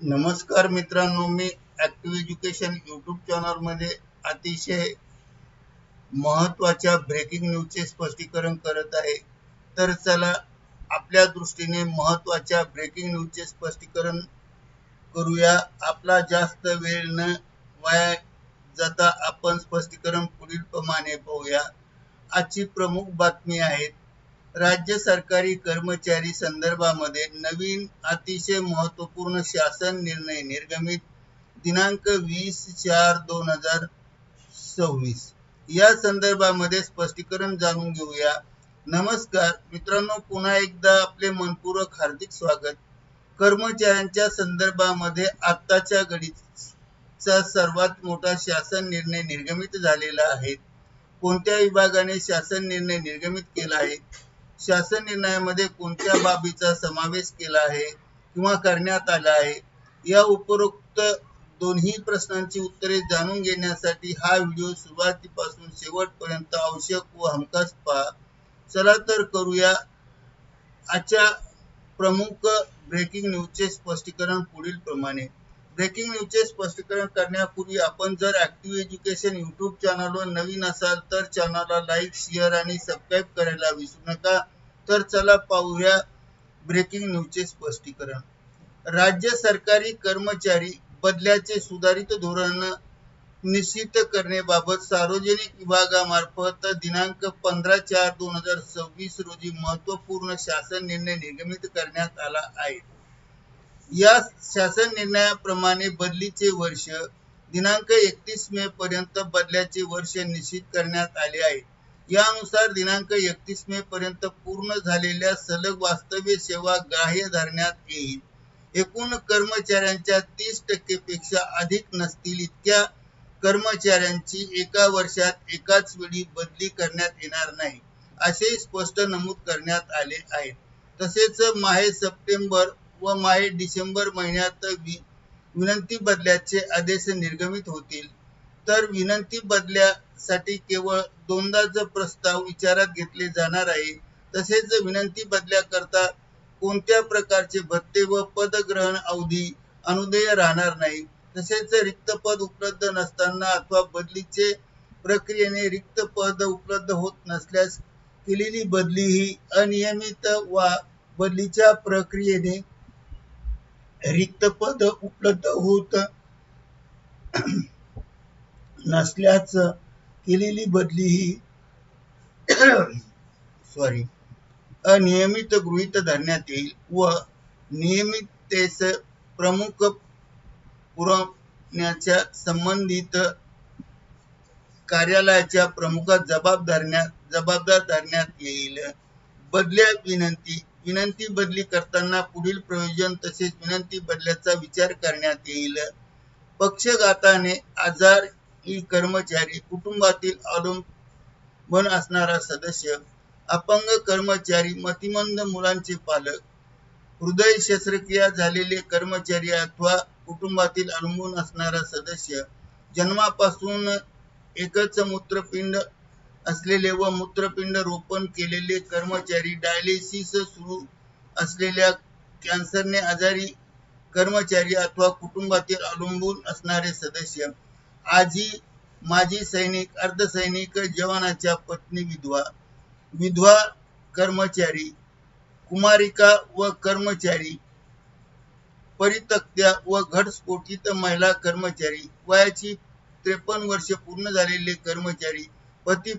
नमस्कार मित्रांनो, मी active education YouTube चॅनलमध्ये अतिशय महत्त्वाच्या ब्रेकिंग न्यूजचे स्पष्टीकरण करत आहे। तर चला आपल्या दृष्टीने महत्त्वाच्या ब्रेकिंग न्यूजचे स्पष्टीकरण करूया। आपला जास्त वेळ न वाया जाता आपण स्पष्टीकरण पुढील प्रमाणे पाहूया। आजची प्रमुख बातमी आहे, राज्य सरकारी कर्मचारी संदर्भामध्ये नवीन अतिशय महत्त्वपूर्ण शासन निर्णय निर्गमित दिनांक 20/4/2026 या संदर्भामध्ये स्पष्टीकरण जाणून घेऊया। नमस्कार मित्रांनो, पुन्हा एकदा आपले मनपूर्वक हार्दिक स्वागत। कर्मचाऱ्यांच्या संदर्भामध्ये आत्ताच्या घडीचा सर्वात मोठा शासन निर्णय निर्गमित झालेला आहे। कोणत्या विभागाने शासन निर्णय निर्गमित केला आहे, शासन निर्णयामध्ये कोणत्या बाबीचा समावेश केला आहे किंवा करण्यात आला आहे, या उपरोक्त दोन्ही प्रश्नांची उत्तरे जाणून घेण्यासाठी हा व्हिडिओ सुरुवातीपासून शेवटपर्यंत आवश्यक व हमखास पहा। चला तर करूया आजच्या प्रमुख ब्रेकिंग न्यूजचे स्पष्टीकरण पुढील प्रमाणे। ब्रेकिंग न्यूजचे स्पष्टीकरण करण्यापूर्वी आपण जर ॲक्टिव्ह एज्युकेशन यूट्यूब चॅनलवर नवीन असाल तर चॅनलला लाईक, शेअर आणि सबस्क्राईब करायला विसरू नका। तर चला पाहूया ब्रेकिंग न्यूजचे स्पष्टीकरण। राज्य सरकारी कर्मचारी बदल्याचे सुधारित धोरण निश्चित करण्याबाबत सार्वजनिक विभागामार्फत दिनांक 15/4/2026 रोजी महत्त्वपूर्ण शासन निर्णय निर्गमित करण्यात आला आहे। या शासन निर्णयाप्रमाणे बदलीचे वर्ष दिनांक 31 मे पर्यंत बदल्याचे वर्ष निश्चित करण्यात आले आहे। यानुसार दिनांक 31 मे पर्यंत पूर्ण झालेल्या सलग वास्तव्य सेवा ग्राह्य धरण्यात येईल। एकूण कर्मचाऱ्यांच्या 30% पेक्षा अधिक नसतील इतक्या कर्मचाऱ्यांची एका वर्षात एकाच वेळी बदली करण्यात येणार नाही, असे स्पष्ट नमूद करण्यात आले आहे। तसेच माहे सप्टेंबर व माहे डिसेंबर महिन्यात विनंती बदल्याचे आदेश निर्गमित होतील। तर विनंती बदल्यासाठी केवळ दोनदाच प्रस्ताव विचारात घेतले जाणार आहे। तसेच विनंती बदल्याकरता कोणत्या प्रकारचे भत्ते व पदग्रहण अवधी अनुदेय राहणार नाही। तसेच रिक्त पद उपलब्ध नसताना अथवा बदलीचे प्रक्रियेने रिक्त पद उपलब्ध होत नसल्यास केलेली बदली ही अनियमित वा बदलीच्या प्रक्रियेने रिक्त पद उपलब्ध होत नसल्यास केलेली बदली ही अनियमित गृहीत धरण्यात येईल व नियमिततेस प्रमुख पुरवण्याच्या संबंधित कार्यालयाच्या प्रमुखास जबाबदार धरण्यात येईल। बदल्या विनंती बदली करताना पुढील प्रयोजन तसेच विनंती बदल्याचा विचार करण्यात येईल। पक्षघाताने आजारी कर्मचारी, कुटुंबातील अवलंबून असणारा सदस्य, अपंग कर्मचारी, मतिमंद मुलांचे पालक, हृदय शस्त्रक्रिया झालेले कर्मचारी अथवा कुटुंबातील अवलंबून असणारा सदस्य, जन्मापासून एकच मूत्रपिंड असलेले व मूत्रपिंड रोपण केलेले कर्मचारी, डायलिसिस सुरू असलेल्या कॅन्सरने आजारी कर्मचारी अथवा कुटुंबातील अवलंबून असणारे सदस्य, आजी, माजी सैनिक, अर्धसैनिक जवानाच्या पत्नी, विधवा कर्मचारी, कुमारिका व कर्मचारी, परित्यक्त्या व घटस्फोटित महिला कर्मचारी, वयाची 53 वर्ष पूर्ण झालेले कर्मचारी, पती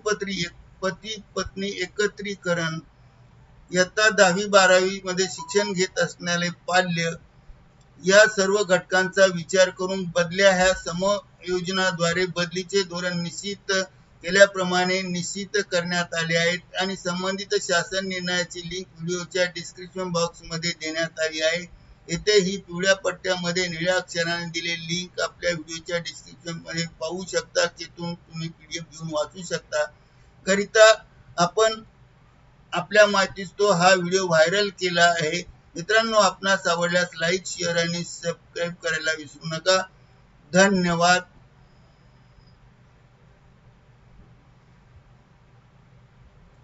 पत्नी एकत्रीकरण, इयत्ता 10वी-12वी मध्ये शिक्षण घेत असणारे पाल्य, या सर्व घटकांचा विचार करून बदल्या ह्या समयोजनाद्वारे बदलीचे धोरण निश्चित केल्याप्रमाणे निश्चित करण्यात आले आहेत आणि संबंधित शासन निर्णयाची लिंक व्हिडिओच्या डिस्क्रिप्शन बॉक्समध्ये देण्यात आली आहे। येथे ही पिवळ्या पट्ट्यामध्ये निळ्या अक्षराने दिलेली लिंक आपल्या व्हिडिओच्या डिस्क्रिप्शन मध्ये पाहू शकता, तिथून तुम्ही PDF घेऊन वाचू शकता। करिता आपण आपल्या माहितीस तो हा व्हिडिओ व्हायरल केला आहे। मित्रांनो, आपणास आवडल्यास लाईक, शेअर आणि सबस्क्राईब करायला विसरू नका। धन्यवाद।